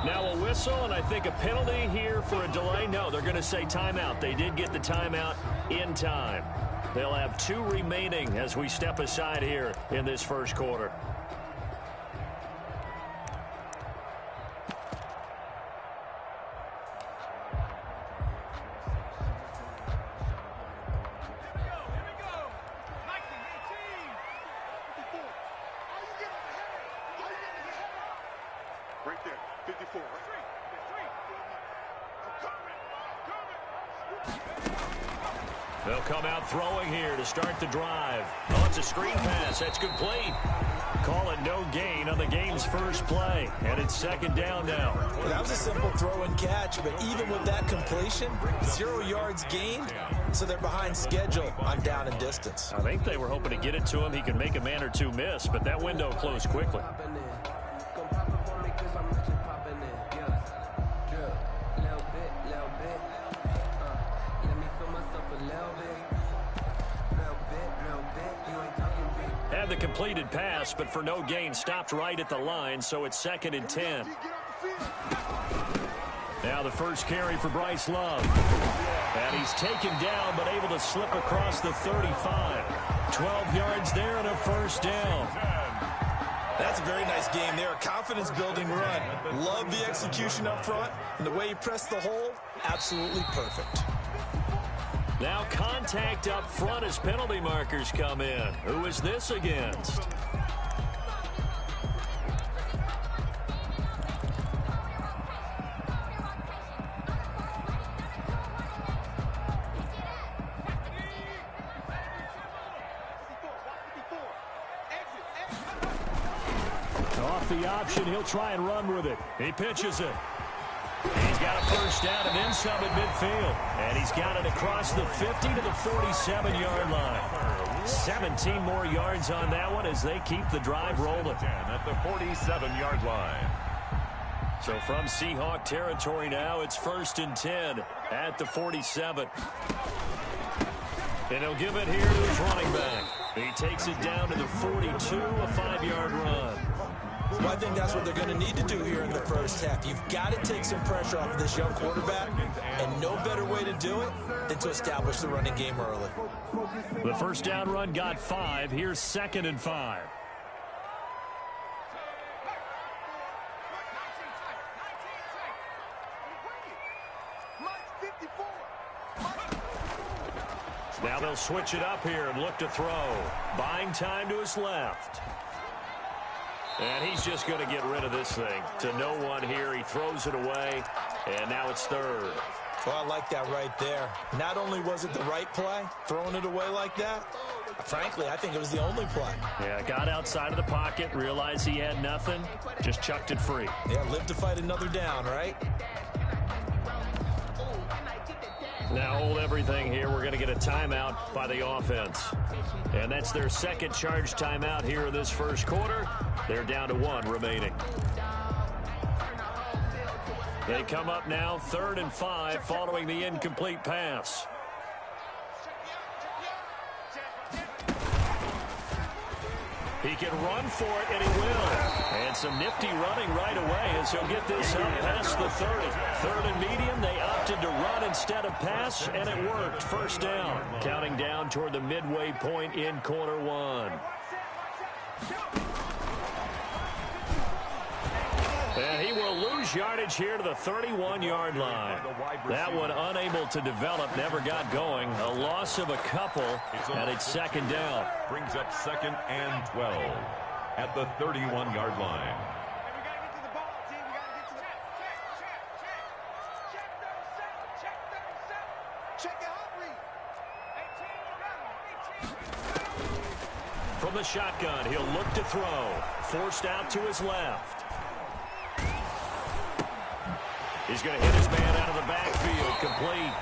Now a whistle, and I think a penalty here for a delay. No, they're going to say timeout. They did get the timeout in time. They'll have 2 remaining as we step aside here in this first quarter. Right there, 54. They'll come out throwing here to start the drive. Oh, it's a screen pass. That's complete. Call it no gain on the game's first play. And it's second down now. Well, that was a simple throw and catch, but even with that completion, 0 yards gained, so they're behind schedule on down and distance. I think they were hoping to get it to him. He could make a man or two miss, but that window closed quickly. Had the completed pass, but for no gain, stopped right at the line, so it's second and 10. Now the first carry for Bryce Love. And he's taken down, but able to slip across the 35. 12 yards there and a first down. That's a very nice game there. A confidence-building run. Love the execution up front, and the way he pressed the hole, absolutely perfect. Now contact up front as penalty markers come in. Who is this against? Off the option, he'll try and run with it. He pitches it. He's got a first down and then some at midfield. And he's got it across the 50 to the 47-yard line. 17 more yards on that one as they keep the drive rolling. At the 47-yard line. So from Seahawk territory now, it's first and 10 at the 47. And he'll give it here to his running back. He takes it down to the 42, a 5-yard run. Well, I think that's what they're going to need to do here in the first half. You've got to take some pressure off of this young quarterback, and no better way to do it than to establish the running game early. The first down run got 5. Here's second and 5. Now they'll switch it up here and look to throw. Buying time to his left. And he's just going to get rid of this thing to no one here. He throws it away, and now it's third. Well, I like that right there. Not only was it the right play, throwing it away like that, frankly, I think it was the only play. Yeah, got outside of the pocket, realized he had nothing, just chucked it free. Yeah, live to fight another down, right? Now hold everything here. We're going to get a timeout by the offense. And that's their second charge timeout here in this first quarter. They're down to 1 remaining. They come up now 3rd and 5 following the incomplete pass. He can run for it, and he will. And some nifty running right away as he'll get this up past the 30. 3rd and medium, they opted to run instead of pass, and it worked. First down. Counting down toward the midway point in quarter 1. And he will lose yardage here to the 31-yard line. That one unable to develop, never got going. A loss of a couple, and it's second down. Brings up second and 12 at the 31-yard line. From the shotgun, he'll look to throw. Forced out to his left. He's going to hit his man out of the backfield. Complete.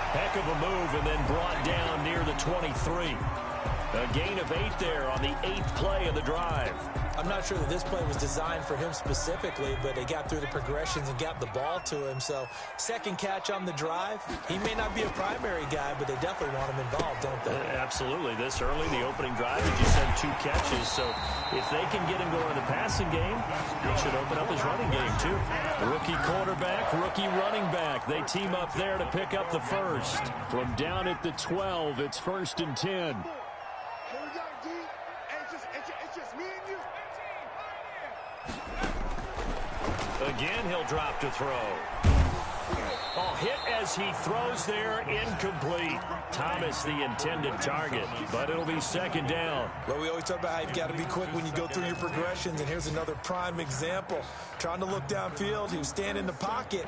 Heck of a move, and then brought down near the 23. A gain of 8 there on the 8th play of the drive. I'm not sure that this play was designed for him specifically, but they got through the progressions and got the ball to him. So second catch on the drive. He may not be a primary guy, but they definitely want him involved, don't they? Absolutely. This early, the opening drive, he just had 2 catches. So if they can get him going in the passing game, it should open up his running game too. Rookie quarterback, rookie running back. They team up there to pick up the first. From down at the 12, it's 1st and 10. Again, he'll drop to throw. Oh, hit as he throws there, incomplete. Thomas the intended target, but it'll be 2nd down. Well, we always talk about how you've got to be quick when you go through your progressions, and here's another prime example. Trying to look downfield, he was standing in the pocket,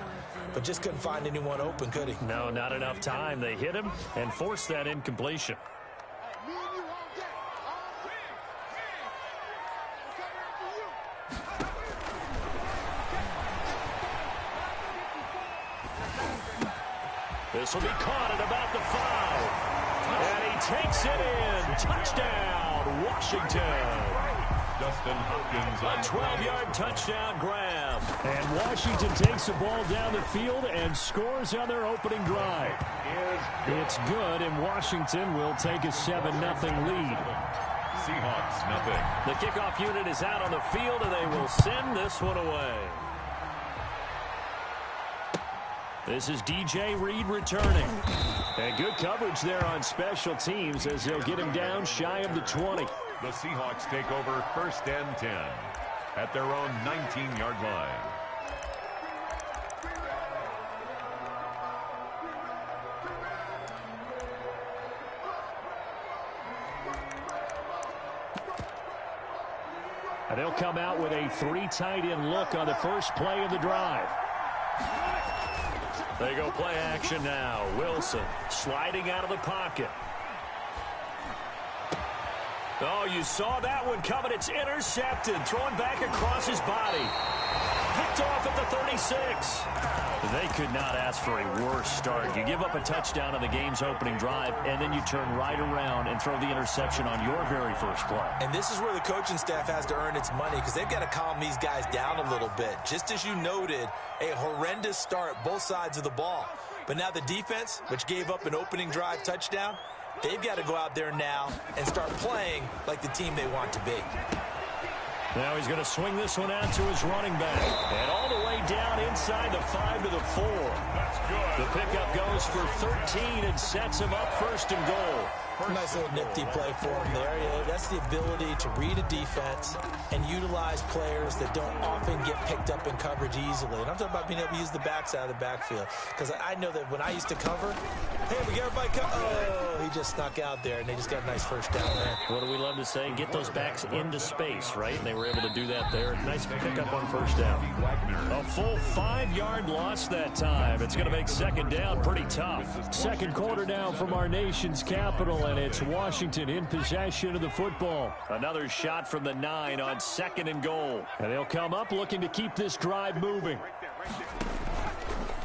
but just couldn't find anyone open, could he? No, not enough time. They hit him and forced that incompletion. This will be caught at about the 5. And he takes it in. Touchdown, Washington. Justin Hopkins. A 12-yard touchdown grab. And Washington takes the ball down the field and scores on their opening drive. It's good, and Washington will take a 7-0 lead. Seahawks, nothing. The kickoff unit is out on the field, and they will send this one away. This is DJ Reed returning. And good coverage there on special teams as they'll get him down shy of the 20. The Seahawks take over 1st and 10 at their own 19-yard line. And they'll come out with a 3 tight end look on the first play of the drive. They go play action now. Wilson sliding out of the pocket. Oh, you saw that one coming. It's intercepted. Thrown back across his body. Picked off at the 36. They could not ask for a worse start. You give up a touchdown on the game's opening drive, and then you turn right around and throw the interception on your very first play. And this is where the coaching staff has to earn its money because they've got to calm these guys down a little bit. Just as you noted, a horrendous start, both sides of the ball. But now the defense, which gave up an opening drive touchdown, they've got to go out there now and start playing like the team they want to be. Now he's going to swing this one out to his running back. And all the way down inside the 5 to the 4. That's good. The pickup goes for 13 and sets him up 1st and goal. Nice little nifty play for him there. Yeah, that's the ability to read a defense and utilize players that don't often get picked up in coverage easily. And I'm talking about being able to use the backside of the backfield. Because I know that when I used to cover, hey, we get everybody oh, he just snuck out there, and they just got a nice 1st down there. What do we love to say? Get those backs into space, right? And they were able to do that there. Nice pickup on 1st down. A full 5-yard loss that time. It's going to make 2nd down pretty tough. Second quarter now from our nation's capital, and it's Washington in possession of the football. Another shot from the 9 on 2nd and goal. And they'll come up looking to keep this drive moving.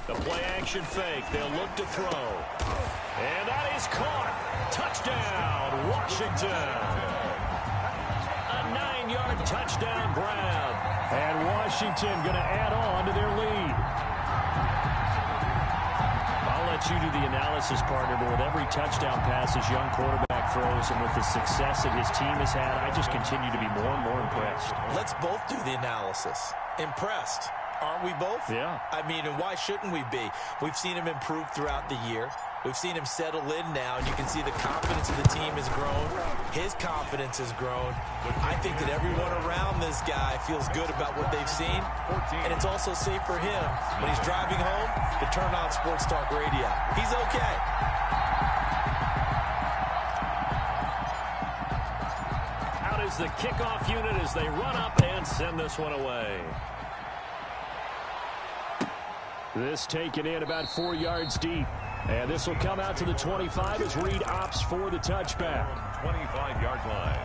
The play action fake. They'll look to throw. And that is caught. Touchdown, Washington. A 9-yard touchdown grab. And Washington going to add on to their lead. I'll let you do the analysis, partner, but with every touchdown pass his young quarterback throws and with the success that his team has had, I just continue to be more and more impressed. Let's both do the analysis. Impressed. Aren't we both? Yeah. I mean, and why shouldn't we be? We've seen him improve throughout the year. We've seen him settle in now, and you can see the confidence of the team has grown. His confidence has grown. I think that everyone around this guy feels good about what they've seen, and it's also safe for him when he's driving home to turn on Sports Talk Radio. He's okay. Out is the kickoff unit as they run up and send this one away. This taken in about 4 yards deep. And this will come out to the 25 as Reed opts for the touchback. 25-yard line.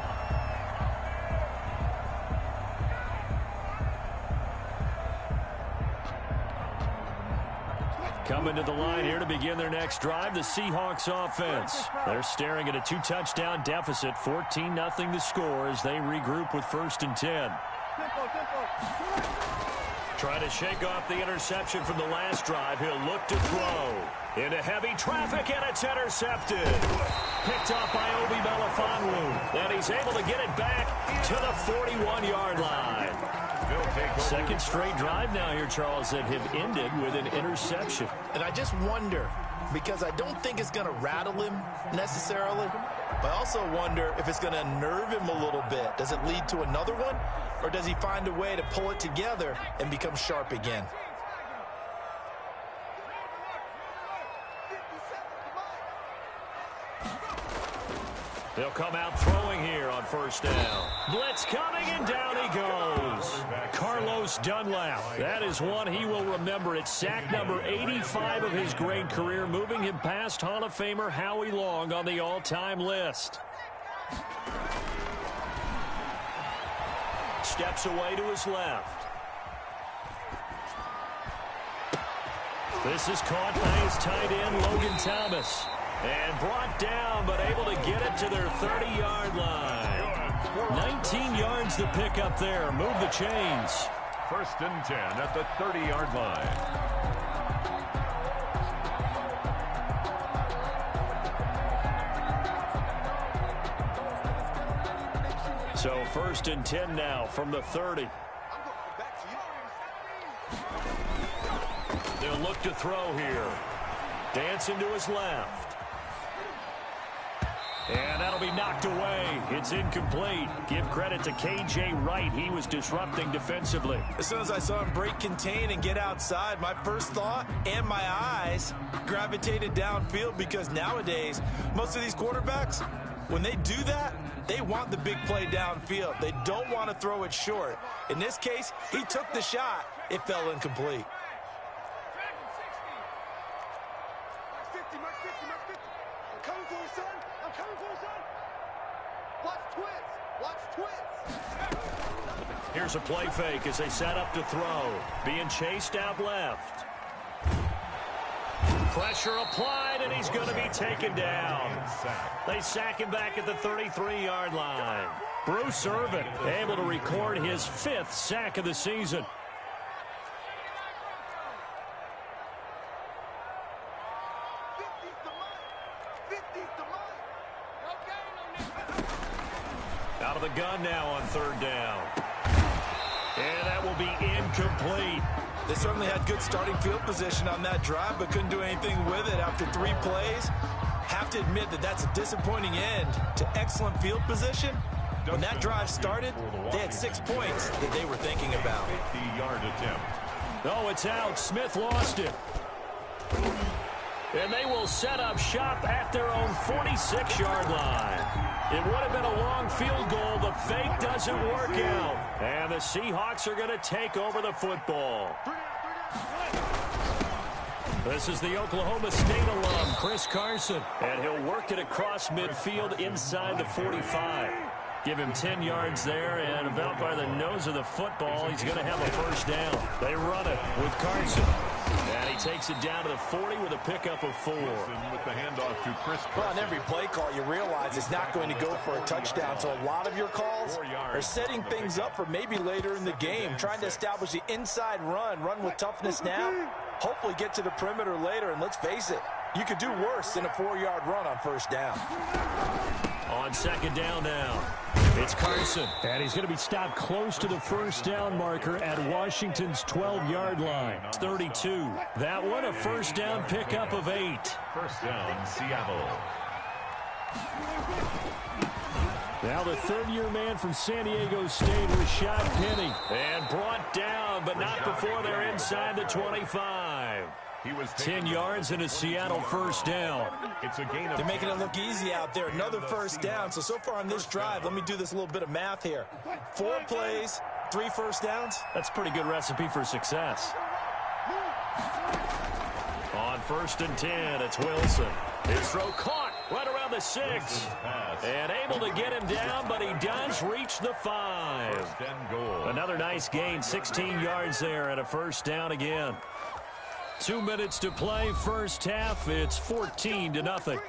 Coming to the line here to begin their next drive, the Seahawks offense. They're staring at a 2-touchdown deficit, 14-0 the score as they regroup with 1st and 10. Trying to shake off the interception from the last drive. He'll look to throw. Into heavy traffic, and it's intercepted. Picked off by Obi Melifonwu. And he's able to get it back to the 41-yard line. Second straight drive now here, Charles, that have ended with an interception. And I just wonder, because I don't think it's going to rattle him necessarily, but I also wonder if it's going to unnerve him a little bit. Does it lead to another one, or does he find a way to pull it together and become sharp again? They'll come out throwing here on 1st down. Blitz coming, and down he goes. Carlos Dunlap. That is one he will remember. It's sack number 85 of his great career, moving him past Hall of Famer Howie Long on the all-time list. Steps away to his left. This is caught by his tight end, Logan Thomas. And brought down, but able to get it to their 30-yard line. 19 yards to pick up there. Move the chains. 1st and 10 at the 30-yard line. So 1st and 10 now from the 30. They'll look to throw here. Dancing to his left. And that'll be knocked away. It's incomplete. Give credit to K.J. Wright. He was disrupting defensively. As soon as I saw him break contain and get outside, my first thought and my eyes gravitated downfield, because nowadays, most of these quarterbacks, when they do that, they want the big play downfield. They don't want to throw it short. In this case, he took the shot. It fell incomplete. Here's a play fake as they set up to throw. Being chased out left. Pressure applied, and he's going to be taken down. They sack him back at the 33-yard line. Bruce Irvin able to record his 5th sack of the season. Out of the gun now on 3rd down. And that will be incomplete. They certainly had good starting field position on that drive, but couldn't do anything with it after 3 plays. Have to admit that that's a disappointing end to excellent field position. When that drive started, they had 6 points that they were thinking about. 50-yard attempt. No, it's out. Smith lost it. And they will set up shop at their own 46-yard line. It would have been a long field goal. The fake doesn't work out. And the Seahawks are going to take over the football. This is the Oklahoma State alum, Chris Carson. And he'll work it across midfield inside the 45. Give him 10 yards there, and about by the nose of the football, he's going to have a 1st down. They run it with Carson. And he takes it down to the 40 with a pickup of 4. With the handoff to Chris Carson. Well, on every play call, you realize it's not going to go for a touchdown. So a lot of your calls are setting things up for maybe later in the game, trying to establish the inside run with toughness now, hopefully get to the perimeter later. And let's face it, you could do worse than a 4-yard run on 1st down. On 2nd down now, it's Carson. And he's going to be stopped close to the 1st down marker at Washington's 12-yard line. It's 32. That one a 1st down pickup of 8. 1st down, Seattle. Now the 3rd-year man from San Diego State, Rashad Penny. And brought down, but not before they're inside the 25. He was 10 yards and a Seattle 1st down. It's a gain of They're making it look easy out there. Another 1st down. So far on this drive, let me do this little bit of math here. 4 plays, 3 1st downs. That's a pretty good recipe for success. On 1st and 10, it's Wilson. His throw caught right around the 6. And able to get him down, but he does reach the 5. 1st and goal. Another nice gain, 16 yards there, and a 1st down again. 2 minutes to play, first half. It's 14-0.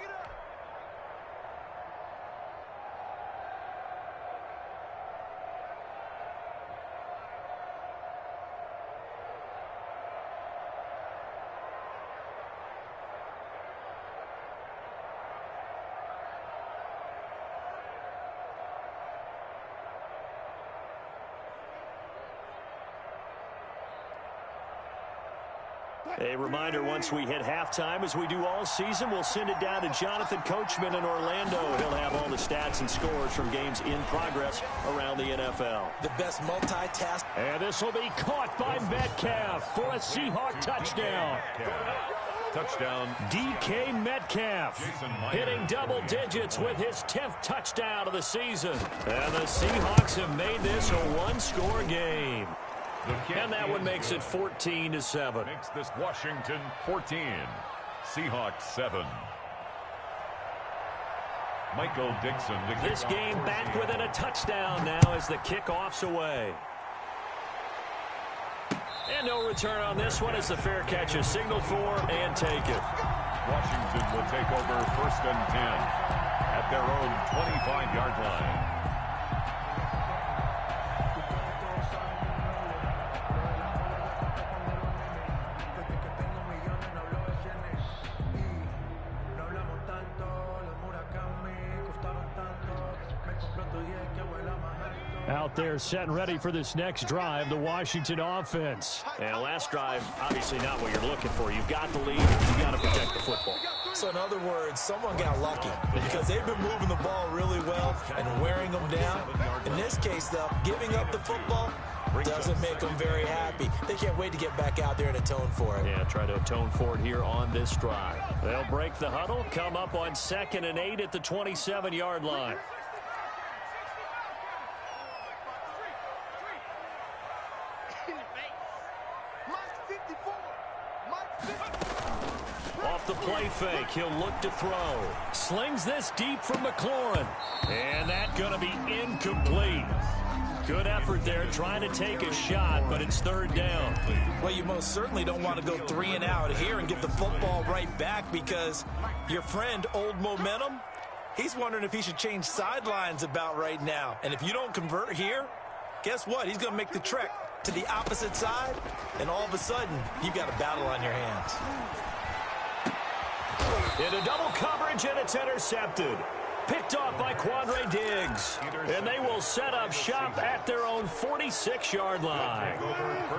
A reminder, once we hit halftime, as we do all season, we'll send it down to Jonathan Coachman in Orlando. He'll have all the stats and scores from games in progress around the NFL. The best multitask. And this will be caught by Metcalf for a Seahawk touchdown. Touchdown. DK Metcalf hitting double digits with his 10th touchdown of the season. And the Seahawks have made this a one-score game. And that one makes it 14-7. Makes this Washington 14. Seahawks 7. Michael Dixon. This game back within a touchdown now as the kickoff's away. And no return on this one as the fair catch is signaled for and taken. Washington will take over 1st and 10 at their own 25-yard line. Out there set and ready for this next drive, the Washington offense. And last drive, obviously not what you're looking for. You've got the lead. You've got to protect the football. So in other words, someone got lucky because they've been moving the ball really well and wearing them down. In this case, though, giving up the football doesn't make them very happy. They can't wait to get back out there and atone for it. Yeah, try to atone for it here on this drive. They'll break the huddle, come up on 2nd and 8 at the 27-yard line. Off the play fake, he'll look to throw. Slings this deep from McLaurin. And that's going to be incomplete. Good effort there trying to take a shot, but it's 3rd down. Well, you most certainly don't want to go 3 and out here and get the football right back because your friend, Old Momentum, he's wondering if he should change sidelines about right now. And if you don't convert here, guess what? He's going to make the trek to the opposite side, and all of a sudden, you've got a battle on your hands. Into double coverage, and it's intercepted. Picked off by Quandre Diggs. And they will set up shop at their own 46-yard line.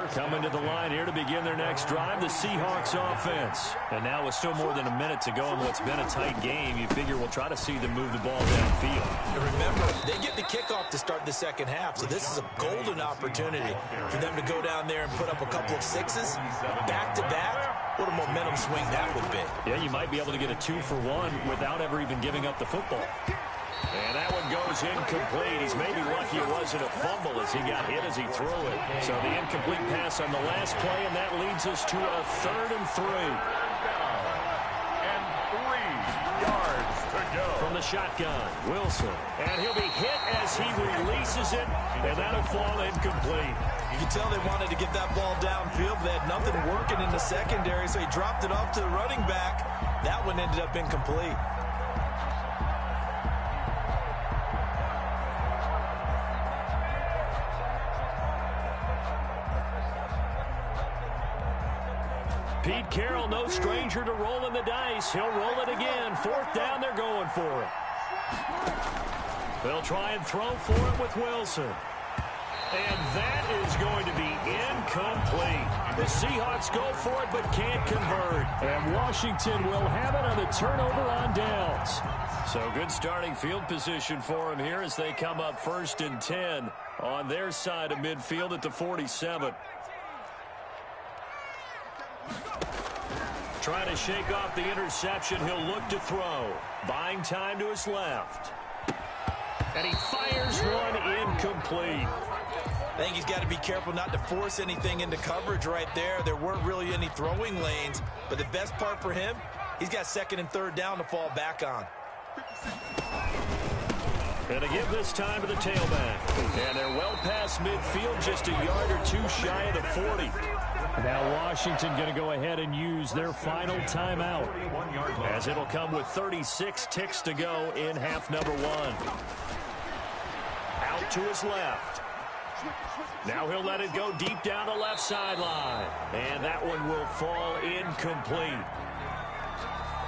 Coming to the line here to begin their next drive, the Seahawks offense. And now with still more than a minute to go in what's been a tight game, you figure we'll try to see them move the ball downfield. And remember, they get the kickoff to start the second half, so this is a golden opportunity for them to go down there and put up a couple of sixes back-to-back. What a momentum swing that would be. Yeah, you might be able to get a 2-for-1 without ever even giving up the football. And that one goes incomplete. He's maybe lucky it wasn't a fumble as he got hit as he threw it. So the incomplete pass on the last play, and that leads us to a 3rd and 3. And 3 yards to go. From the shotgun, Wilson. And he'll be hit as he releases it, and that'll fall incomplete. You can tell they wanted to get that ball downfield. They had nothing working in the secondary, so he dropped it off to the running back. That one ended up incomplete. Pete Carroll, no stranger to rolling the dice. He'll roll it again. 4th down, they're going for it. They'll try and throw for it with Wilson. And that is going to be incomplete. The Seahawks go for it but can't convert. And Washington will have it on the turnover on downs. So good starting field position for them here as they come up 1st and 10 on their side of midfield at the 47. Trying to shake off the interception. He'll look to throw. Buying time to his left. And he fires one incomplete. I think he's got to be careful not to force anything into coverage right there. There weren't really any throwing lanes. But the best part for him, he's got 2nd and 3rd down to fall back on. And to give this time to the tailback. And they're well past midfield, just a yard or two shy of the 40. Now Washington going to go ahead and use their final timeout, as it'll come with 36 ticks to go in half number 1. Out to his left. Now he'll let it go deep down the left sideline. And that one will fall incomplete.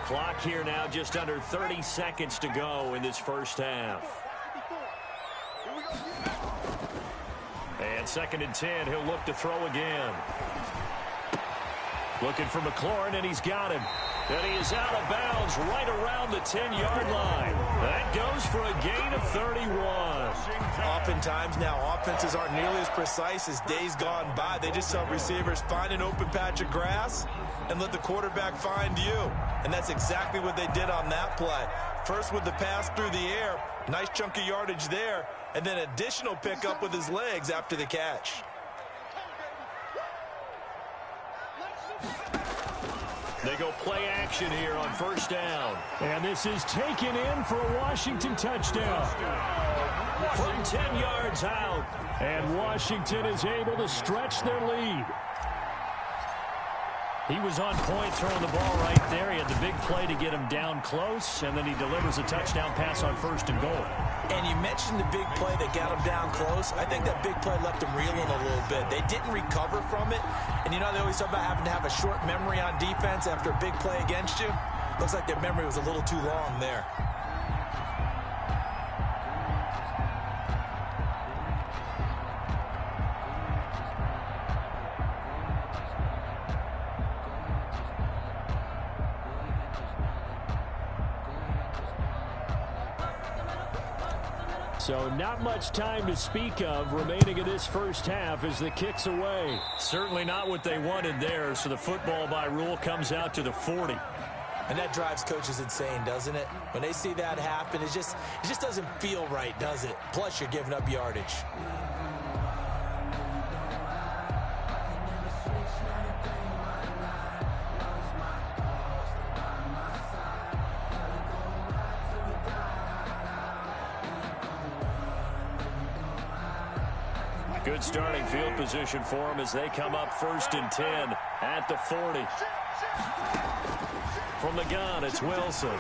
Clock here now just under 30 seconds to go in this first half. And 2nd and 10, he'll look to throw again. Looking for McLaurin, and he's got him. And he is out of bounds right around the 10-yard line. That goes for a gain of 31. Oftentimes now, offenses aren't nearly as precise as days gone by. They just tell receivers, find an open patch of grass and let the quarterback find you. And that's exactly what they did on that play. First with the pass through the air, nice chunk of yardage there, and then additional pickup with his legs after the catch. They go play action here on 1st down. And this is taken in for a Washington touchdown. From 10 yards out. And Washington is able to stretch their lead. He was on point throwing the ball right there. He had the big play to get him down close, and then he delivers a touchdown pass on 1st and goal. And you mentioned the big play that got him down close. I think that big play left him reeling a little bit. They didn't recover from it. And you know, they always talk about having to have a short memory on defense after a big play against you. Looks like their memory was a little too long there. So not much time to speak of remaining in this first half as the kick's away. Certainly not what they wanted there, so the football by rule comes out to the 40. And that drives coaches insane, doesn't it? When they see that happen, it just doesn't feel right, does it? Plus, you're giving up yardage. Good starting field position for them as they come up 1st and 10 at the 40. From the gun, it's Wilson.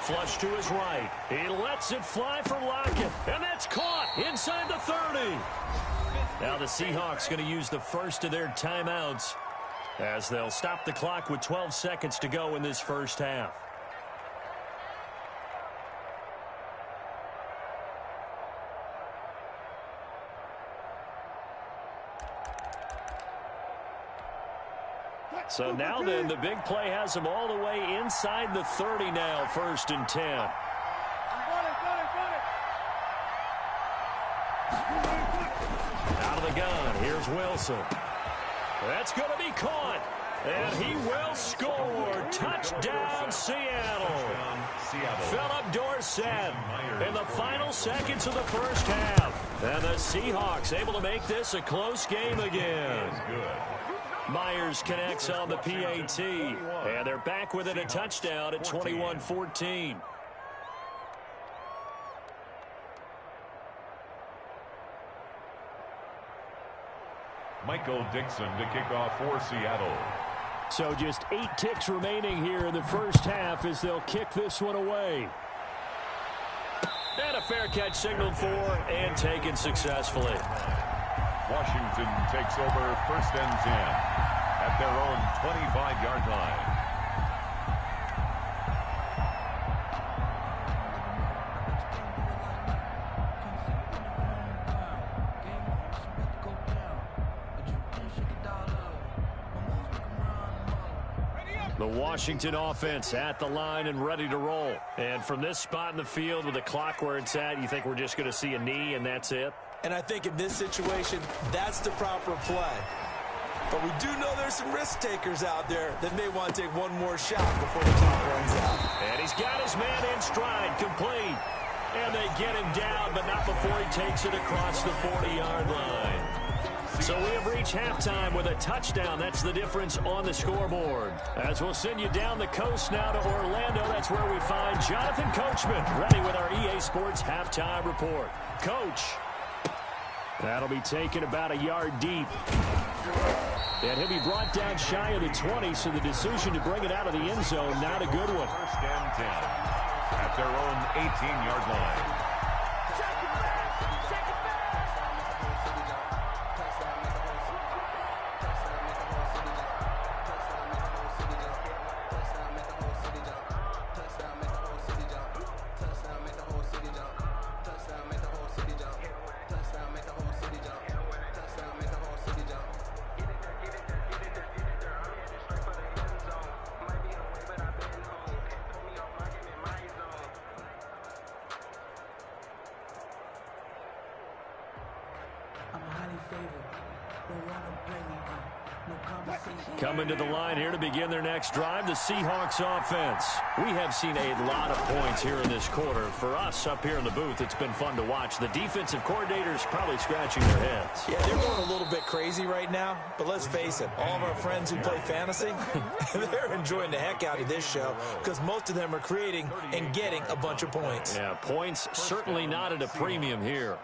Flush to his right. He lets it fly for Lockett, and that's caught inside the 30. Now the Seahawks going to use the first of their timeouts as they'll stop the clock with 12 seconds to go in this first half. So now then, the big play has them all the way inside the 30 now, 1st and 10. Out of the gun, here's Wilson. That's going to be caught, and he will score. Touchdown, Seattle. Philip Dorsett in the final seconds of the first half. And the Seahawks able to make this a close game again. Myers connects on the PAT, and they're back within a touchdown at 21-14. Michael Dixon to kick off for Seattle. So just 8 ticks remaining here in the first half as they'll kick this one away. And a fair catch signaled for and taken successfully. Washington takes over 1st and 10 at their own 25-yard line. The Washington offense at the line and ready to roll. And from this spot in the field with the clock where it's at, you think we're just going to see a knee and that's it? And I think in this situation, that's the proper play. But we do know there's some risk takers out there that may want to take one more shot before the clock runs out. And he's got his man in stride, complete. And they get him down, but not before he takes it across the 40-yard line. So we have reached halftime with a touchdown. That's the difference on the scoreboard. As we'll send you down the coast now to Orlando, that's where we find Jonathan Coachman ready with our EA Sports Halftime Report. Coach. That'll be taken about a yard deep. And he'll be brought down shy of the 20, so the decision to bring it out of the end zone, not a good one. First and 10 at their own 18-yard line. Coming to the line here to begin their next drive, the Seahawks offense. We have seen a lot of points here in this quarter. For us up here in the booth, it's been fun to watch. The defensive coordinators probably scratching their heads. Yeah, they're going a little bit crazy right now, but let's face it, all of our friends who play fantasy, they're enjoying the heck out of this show because most of them are creating and getting a bunch of points. Yeah, points certainly not at a premium here.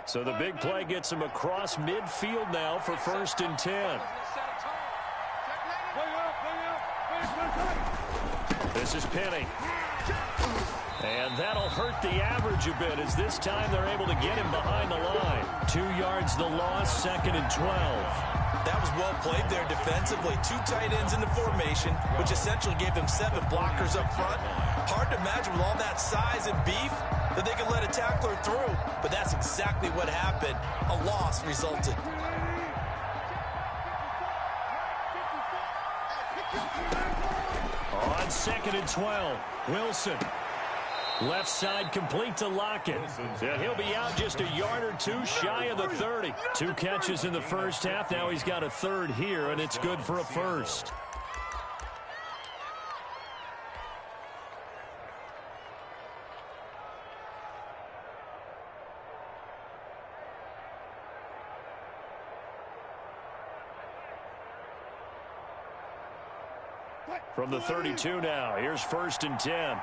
So the big play gets him across midfield now for 1st and 10. This is Penny. And that'll hurt the average a bit as this time they're able to get him behind the line. 2 yards the loss, 2nd and 12. That was well played there defensively. 2 tight ends in the formation, which essentially gave them 7 blockers up front. Hard to imagine with all that size and beef that they could let a tackler through, but that's exactly what happened. A loss resulted. On 2nd and 12, Wilson. Left side complete to Lockett. And he'll be out just a yard or 2 shy of the 30. 2 catches in the first half. Now he's got a 3rd here, and it's good for a 1st. From the 32 now, here's 1st and 10.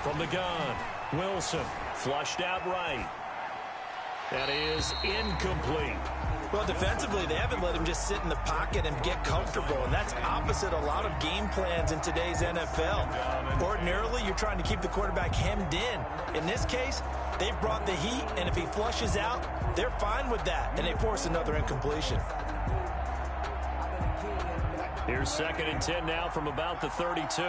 From the gun, Wilson flushed out right. That is incomplete. Well, defensively, they haven't let him just sit in the pocket and get comfortable, and that's opposite a lot of game plans in today's NFL. Ordinarily, you're trying to keep the quarterback hemmed in. In this case, they've brought the heat, and if he flushes out, they're fine with that, and they force another incompletion. Here's 2nd and 10 now from about the 32.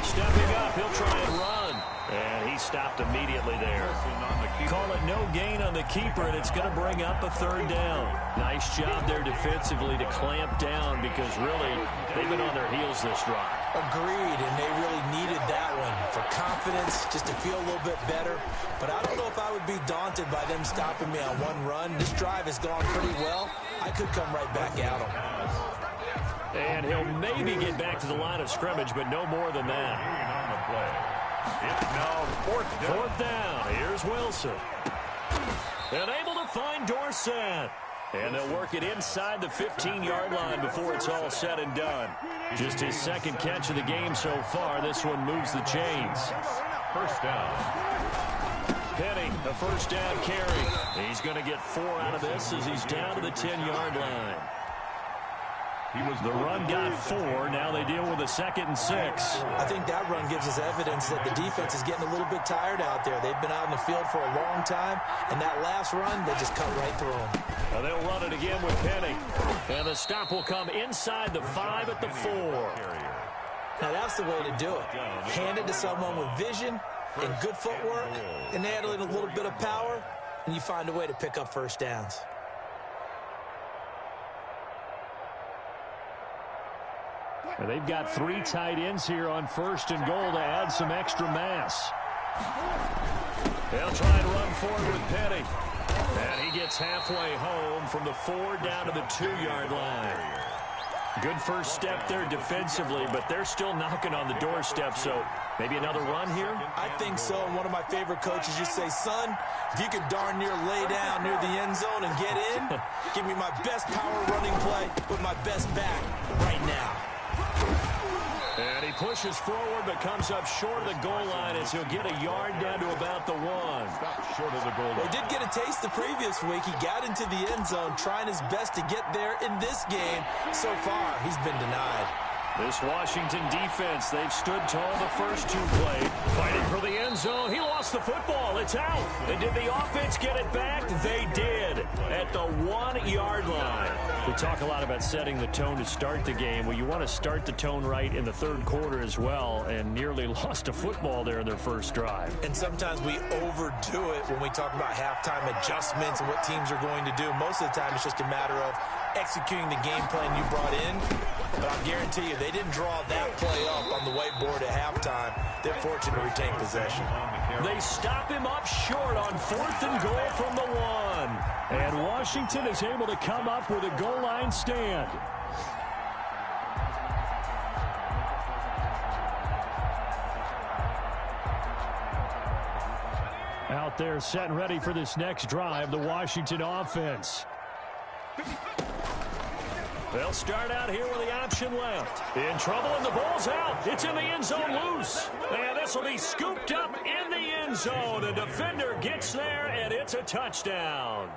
Stepping up, he'll try and run. And he stopped immediately there. Call it no gain on the keeper, and it's going to bring up a 3rd down. Nice job there defensively to clamp down because really they've been on their heels this drive. Agreed, and they really needed that one for confidence, just to feel a little bit better. But I don't know if I would be daunted by them stopping me on one run. This drive has gone pretty well. I could come right back at them. And he'll maybe get back to the line of scrimmage, but no more than that. On the play. It's now 4th down. 4th down. Here's Wilson. And able to find Dorsett. And they'll work it inside the 15-yard line before it's all said and done. Just his 2nd catch of the game so far. This one moves the chains. 1st down. Penny, a 1st down carry. He's going to get 4 out of this as he's down to the 10-yard line. The run got 4. Now they deal with a 2nd and 6. I think that run gives us evidence that the defense is getting a little bit tired out there. They've been out in the field for a long time, and that last run, they just cut right through them. Now they'll run it again with Penny. And the stop will come inside the 5 at the 4. Now that's the way to do it. Hand it to someone with vision and good footwork, and add in a little bit of power, and you find a way to pick up 1st downs. And they've got 3 tight ends here on 1st and goal to add some extra mass. They'll try and run forward with Penny. And he gets halfway home from the 4 down to the 2-yard line. Good first step there defensively, but they're still knocking on the doorstep, so maybe another run here? I think so. And one of my favorite coaches used to say, son, if you can darn near lay down near the end zone and get in, give me my best power running play with my best back right now. And he pushes forward but comes up short of the goal line as he'll get a yard down to about the 1. Stop short of the goal line. He did get a taste the previous week. He got into the end zone trying his best to get there in this game. So far, he's been denied. This Washington defense, they've stood tall the first 2 plays. Fighting for the end zone. He lost the football. It's out. And did the offense get it back? They did at the 1-yard line. We talk a lot about setting the tone to start the game. Well, you want to start the tone right in the 3rd quarter as well, and nearly lost a football there in their first drive. And sometimes we overdo it when we talk about halftime adjustments and what teams are going to do. Most of the time, it's just a matter of executing the game plan you brought in. But I'll guarantee you, they didn't draw that play up on the whiteboard at halftime. They're fortunate to retain possession. They stop him up short on 4th and goal from the 1. And Washington is able to come up with a goal line stand. Out there set and ready for this next drive, the Washington offense. They'll start out here with the option left. In trouble, and the ball's out. It's in the end zone loose. And this will be scooped up in the end zone. The defender gets there, and it's a touchdown.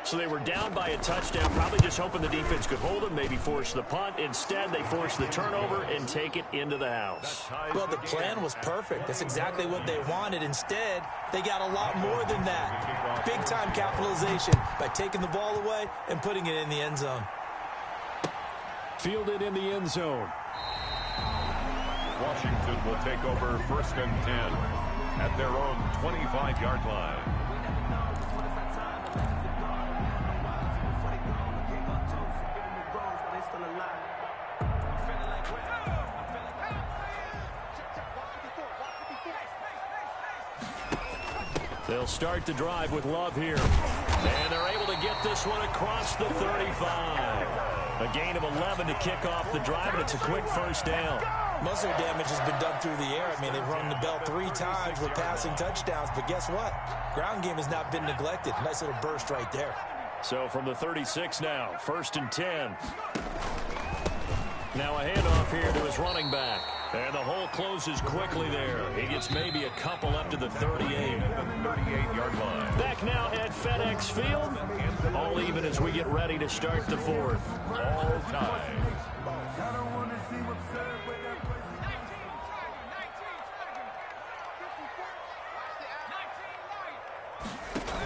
So they were down by a touchdown, probably just hoping the defense could hold them, maybe force the punt. Instead, they force the turnover and take it into the house. Well, the plan was perfect. That's exactly what they wanted. Instead, they got a lot more than that. Big-time capitalization by taking the ball away and putting it in the end zone. Fielded in the end zone. Washington will take over 1st and 10 at their own 25-yard line. They'll start the drive with Love here. And they're able to get this one across the 35. A gain of 11 to kick off the drive, and it's a quick first down. Most of their damage has been done through the air. I mean, they've rung the bell 3 times with passing touchdowns, but guess what? Ground game has not been neglected. Nice little burst right there. So from the 36 now, 1st and 10. Now a handoff here to his running back. And the hole closes quickly there. He gets maybe a couple up to the 38. 38-yard line. Back now at FedEx Field. All even as we get ready to start the 4th. All time.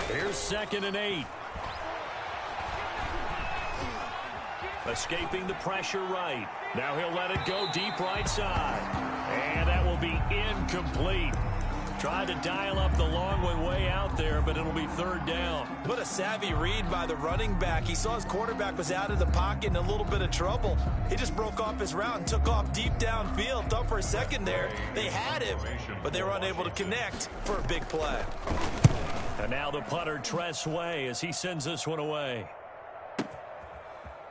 Here's 2nd and 8. Escaping the pressure right. Now he'll let it go deep right side. And that will be incomplete. Tried to dial up the long one way out there, but it'll be 3rd down. What a savvy read by the running back. He saw his quarterback was out of the pocket in a little bit of trouble. He just broke off his route and took off deep downfield. Thought for a second there they had him, but they were unable to connect for a big play. And now the punter, Tress Way, as he sends this one away.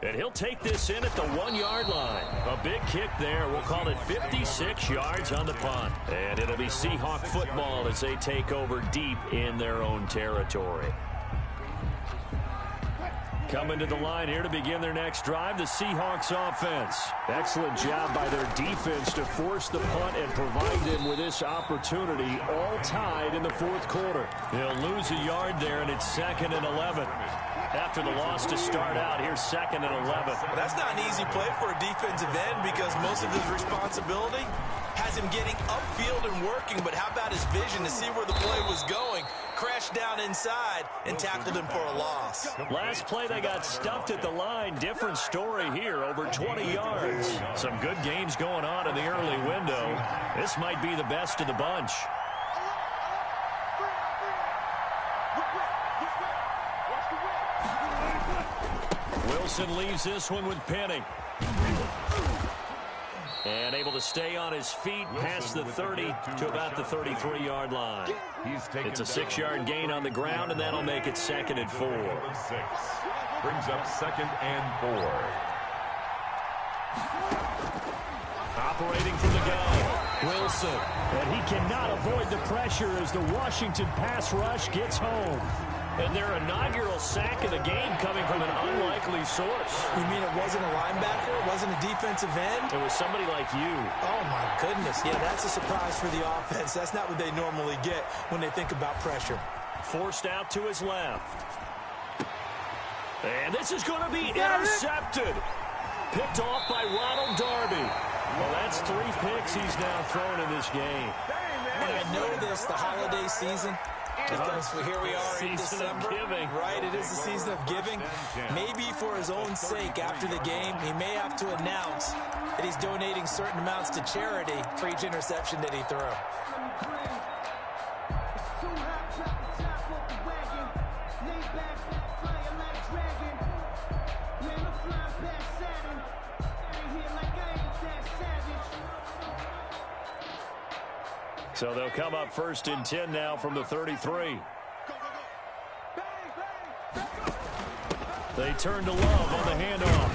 And he'll take this in at the 1-yard line. A big kick there. We'll call it 56 yards on the punt. And it'll be Seahawk football as they take over deep in their own territory. Coming to the line here to begin their next drive, the Seahawks offense. Excellent job by their defense to force the punt and provide them with this opportunity, all tied in the 4th quarter. They'll lose a yard there, and it's 2nd and 11. After the loss to start out, here's 2nd and 11. Well, that's not an easy play for a defensive end because most of his responsibility has him getting upfield and working, but how about his vision to see where the play was going? Crashed down inside and tackled him for a loss. Last play, they got stuffed at the line. Different story here, over 20 yards. Some good games going on in the early window. This might be the best of the bunch. Wilson leaves this one with Penny. And able to stay on his feet past the 30 to about the 33-yard line. It's a 6-yard gain on the ground, and that'll make it 2nd and 4. Brings up 2nd and 4. Operating from the gun, Wilson. And he cannot avoid the pressure as the Washington pass rush gets home. And their inaugural sack of the game coming from an unlikely source. You mean it wasn't a linebacker? It wasn't a defensive end? It was somebody like you. Oh, my goodness. Yeah, that's a surprise for the offense. That's not what they normally get when they think about pressure. Forced out to his left. And this is going to be intercepted. Picked off by Ronald Darby. Well, that's 3 picks he's now thrown in this game. And I know this, the holiday season, because here we are in December. Right, it is the season of giving. Maybe for his own sake, after the game, he may have to announce that he's donating certain amounts to charity for each interception that he threw. So they'll come up 1st and 10 now from the 33. They turn to Love on the handoff.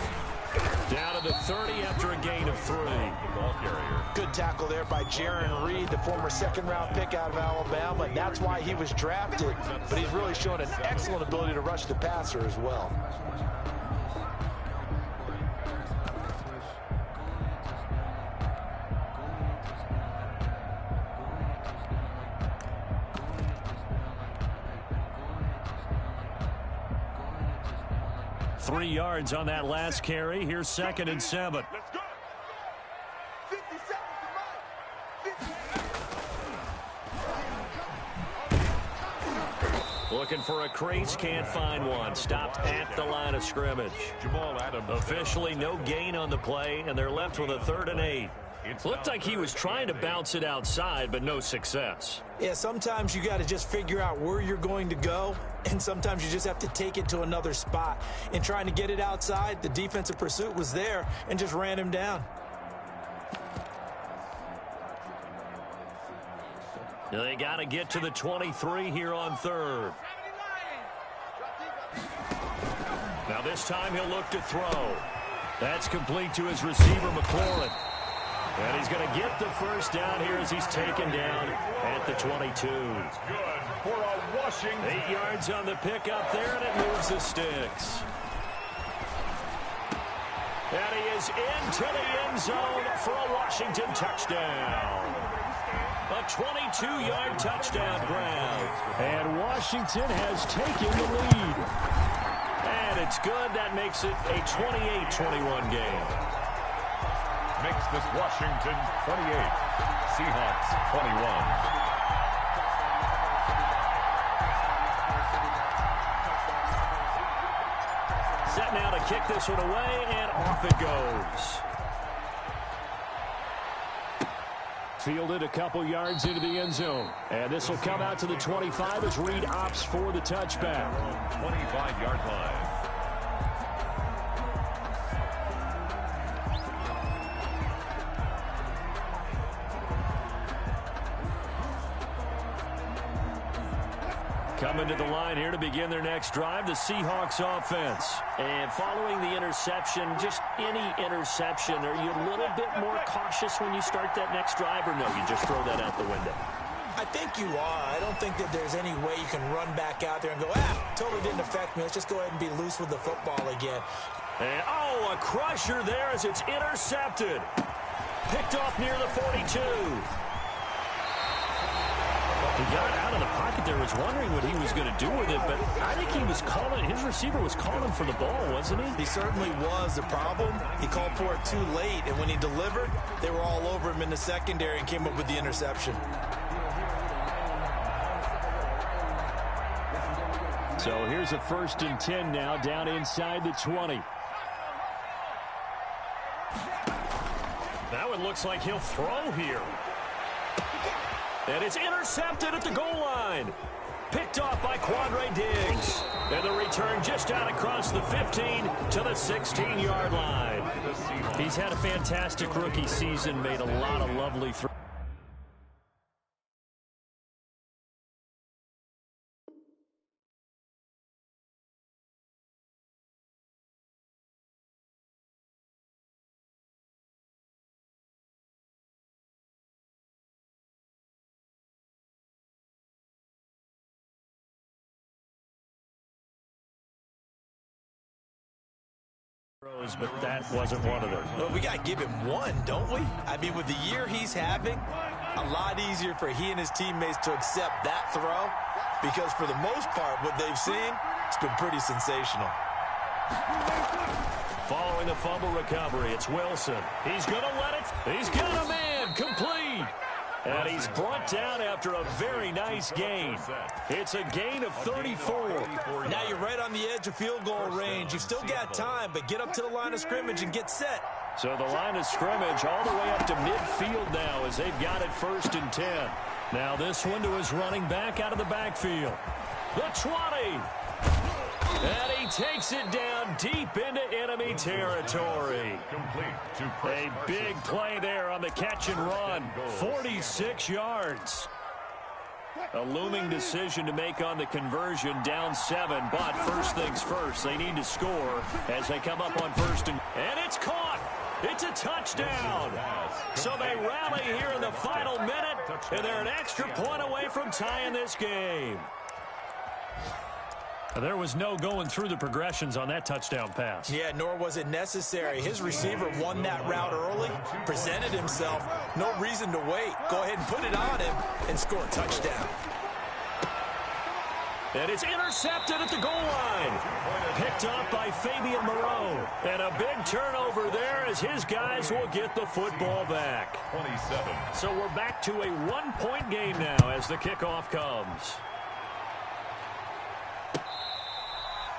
Down to the 30 after a gain of 3. Ball carrier. Good tackle there by Jaron Reed, the former 2nd-round pick out of Alabama. And that's why he was drafted. But he's really shown an excellent ability to rush the passer as well. Three yards on that last carry. Here's 2nd and 7. Let's go. 50 seconds. Looking for a crease, can't find one. Stopped at the line of scrimmage. Jamal Adams. Officially no gain on the play, and they're left with a 3rd and 8. Looked like he was trying to bounce it outside, but no success. Yeah, sometimes you got to just figure out where you're going to go, and sometimes you just have to take it to another spot. In trying to get it outside, the defensive pursuit was there and just ran him down. They got to get to the 23 here on 3rd. Now this time he'll look to throw. That's complete to his receiver, McLaurin. And he's going to get the 1st down here as he's taken down at the 22. It's good for a Washington. 8 yards on the pickup there, and it moves the sticks. And he is into the end zone for a Washington touchdown. A 22-yard touchdown grab. And Washington has taken the lead. And it's good. That makes it a 28-21 game. Makes this Washington 28, Seahawks 21. Set now to kick this one away, and off it goes. Fielded a couple yards into the end zone. And this will come out to the 25 as Reed opts for the touchback. 25-yard line. Coming to the line here to begin their next drive, the Seahawks offense. And following the interception, just any interception, are you a little bit more cautious when you start that next drive, or no, you just throw that out the window? I think you are. I don't think that there's any way you can run back out there and go, totally didn't affect me. Let's just go ahead and be loose with the football again. And, oh, a crusher there as it's intercepted. Picked off near the 42. He got out of the pocket there, was wondering what he was going to do with it, but I think he was calling, his receiver was calling for the ball, wasn't he? He certainly was. The problem, he called for it too late, and when he delivered, they were all over him in the secondary and came up with the interception. So here's a 1st and 10 now, down inside the 20. Now it looks like he'll throw here. And it's intercepted at the goal line. Picked off by Quandre Diggs. And the return just out across the 15 to the 16-yard line. He's had a fantastic rookie season, made a lot of lovely throws. But that wasn't one of them. Well, we got to give him one, don't we? I mean, with the year he's having, a lot easier for he and his teammates to accept that throw because for the most part, what they've seen, it's been pretty sensational. Following the fumble recovery, it's Wilson. He's going to let it. He's got a man complete. And he's brought down after a very nice gain. It's a gain of 34. Now you're right on the edge of field goal range. You've still got time, but get up to the line of scrimmage and get set. So the line of scrimmage all the way up to midfield now as they've got it 1st and 10. Now this one to his running back out of the backfield. The 20. And he takes it down deep into enemy territory. A big play there on the catch and run. 46 yards. A looming decision to make on the conversion, down 7. But first things first, they need to score as they come up on 1st and it's caught. It's a touchdown. So they rally here in the final minute, and they're an extra point away from tying this game. There was no going through the progressions on that touchdown pass. Yeah, nor was it necessary. His receiver won that route early, presented himself. No reason to wait. Go ahead and put it on him and score a touchdown. And it's intercepted at the goal line. Picked up by Fabian Moreau. And a big turnover there as his guys will get the football back. 27. So we're back to a one-point game now as the kickoff comes.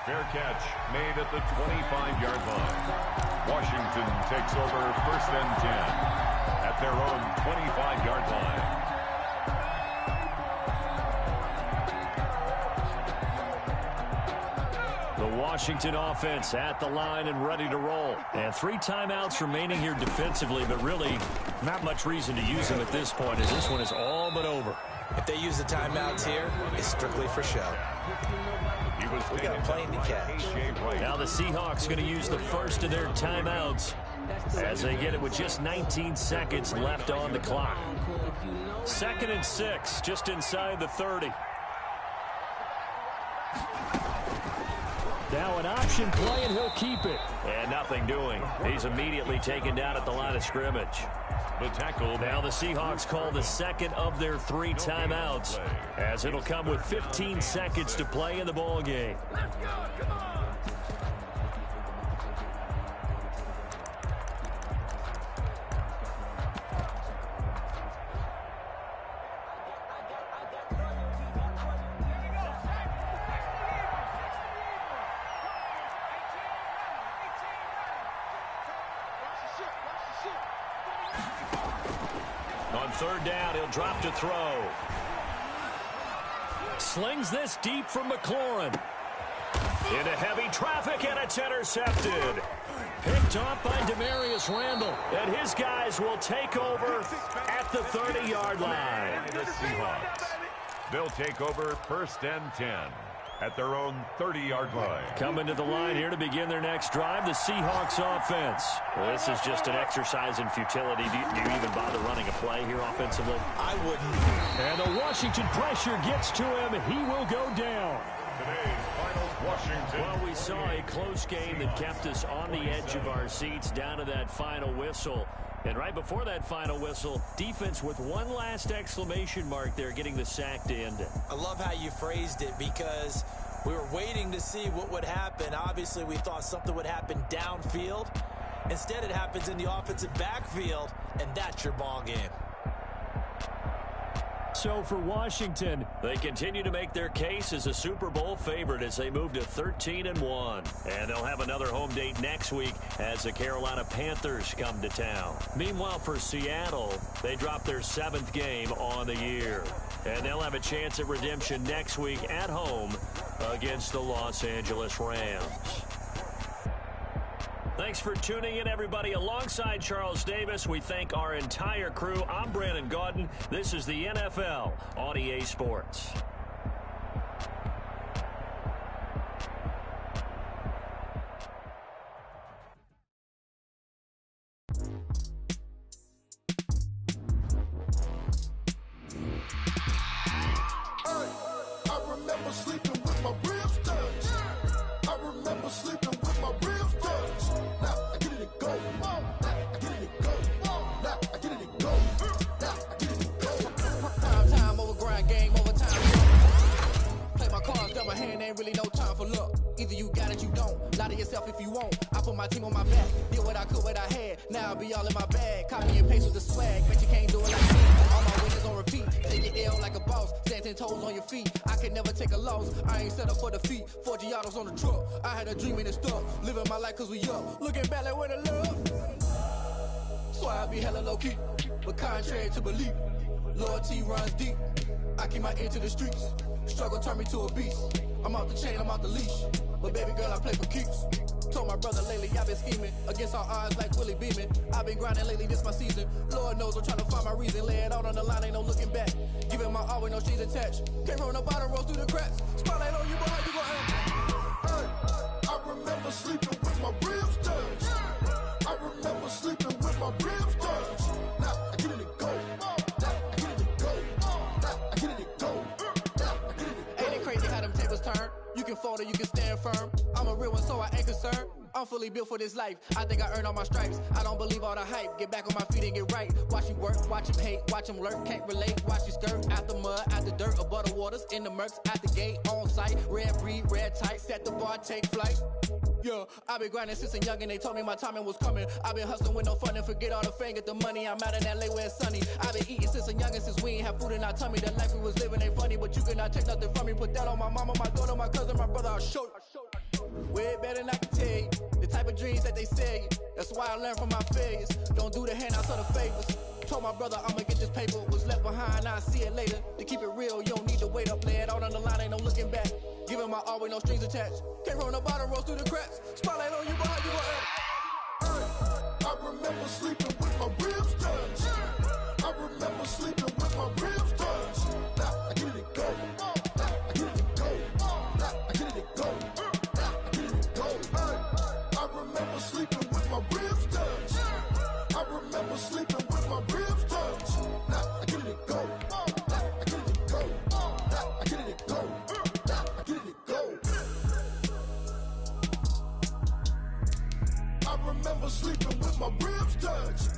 Fair catch made at the 25-yard line. Washington takes over 1st and 10 at their own 25-yard line. The Washington offense at the line and ready to roll. And 3 timeouts remaining here defensively, but really not much reason to use them at this point as this one is all but over. If they use the timeouts here, it's strictly for show. We got a plane to catch. Now the Seahawks going to use the first of their timeouts as they get it with just 19 seconds left on the clock. 2nd and 6, just inside the 30. Now an option play, and he'll keep it. And nothing doing. He's immediately taken down at the line of scrimmage. The tackle. Now the Seahawks call the second of their 3 timeouts as it'll come with 15 seconds to play in the ball game. On 3rd down, he'll drop to throw. Slings this deep from McLaurin. Into heavy traffic, and it's intercepted. Picked off by Demarius Randall. And his guys will take over at the 30-yard line. The Seahawks. They'll take over 1st and 10 at their own 30-yard line. Coming to the line here to begin their next drive, the Seahawks offense. Well, this is just an exercise in futility. Do you even bother running a play here offensively? I wouldn't. And the Washington pressure gets to him. He will go down. Today's finals, Washington. Well, we saw a close game that kept us on the edge of our seats down to that final whistle. And right before that final whistle, defense with one last exclamation mark there, getting the sack to end it. I love how you phrased it because we were waiting to see what would happen. Obviously, we thought something would happen downfield. Instead, it happens in the offensive backfield, and that's your ball game. So for Washington, they continue to make their case as a Super Bowl favorite as they move to 13-1. And they'll have another home date next week as the Carolina Panthers come to town. Meanwhile, for Seattle, they drop their 7th game on the year. And they'll have a chance at redemption next week at home against the Los Angeles Rams. Thanks for tuning in, everybody. Alongside Charles Davis, we thank our entire crew. I'm Brandon Gaudin. This is the NFL on EA Sports. I remember sleeping with my ribs touched. I remember sleeping with my ribs touched. Now I get it and go. Now I get it and go. Now I get it and go. Now I get it and go. Prime time over grind, game over time. Play my cards, dealt my hand, ain't really no time for luck. Either you got it, you don't. Lie to yourself if you won't. I put my team on my back. Did what I could, what I had. Now I'll be all in my bag. Copy and paste with the swag. Bet you can't do it like me. All my winners on repeat. Take your L like a boss. Stand 10 toes on your feet. I can never take a loss. I ain't set up for defeat. 4 Giottos on the truck. I had a dream and it stuck. Living my life cause we up. Looking back like where the love. So I be hella low key. But contrary to belief, loyalty runs deep. I keep my ear to the streets. Struggle turned me to a beast. I'm out the chain, I'm out the leash. But baby girl, I play for keeps. Told my brother lately I've been scheming against all odds like Willie Beeman. I've been grinding lately, this my season. Lord knows I'm trying to find my reason. Lay it out on the line, ain't no looking back. Giving my all with no strings attached. Came from the bottom, rose through the cracks. Spotlight on you, but how you gon' act? Hey, I remember sleeping with my ribs touched. I remember sleeping with my ribs touched. Now I get it and go. Now I get it and go. Now I get it and go. Now I get it and go. Ain't it crazy how them tables turn? You can fold or you can stand firm. I'm a real one, so I ain't concerned. I'm fully built for this life. I think I earned all my stripes. I don't believe all the hype. Get back on my feet and get right. Watch you work, watch him hate, watch him lurk. Can't relate, watch you skirt. Out the mud, out the dirt, above the waters, in the murks, out the gate, on site. Red breed, red tight, set the bar, take flight. Yeah, I been grinding since a young and they told me my timing was coming. I been hustling with no fun and forget all the fame, get the money. I'm out in LA where it's sunny. I been eating since a young and since we ain't have food in our tummy. The life we was living ain't funny, but you cannot take nothing from me. Put that on my mama, my daughter, my cousin, my brother, I'll show you. Way better than I can tell you. The type of dreams that they sell you. That's why I learned from my failures. Don't do the handouts or the favors. Told my brother I'ma get this paper. Was left behind, I'll see it later. To keep it real, you don't need to wait up. Lay it out on the line, ain't no looking back. Giving my all with no strings attached. Can't roll the bottom, roll through the cracks. Spotlight on you, but how you gon' act? I remember sleeping with my ribs touched. I remember sleeping with my ribs touched. Now I get it and go. Now I get it and go. Now I get it and go. Now I get it and go. I remember sleeping with my ribs touched. I remember sleeping with my ribs touched. Now I get it and go. Now I get it and go. Now I get it and go. Now I get it and go. I remember sleeping with my ribs touched.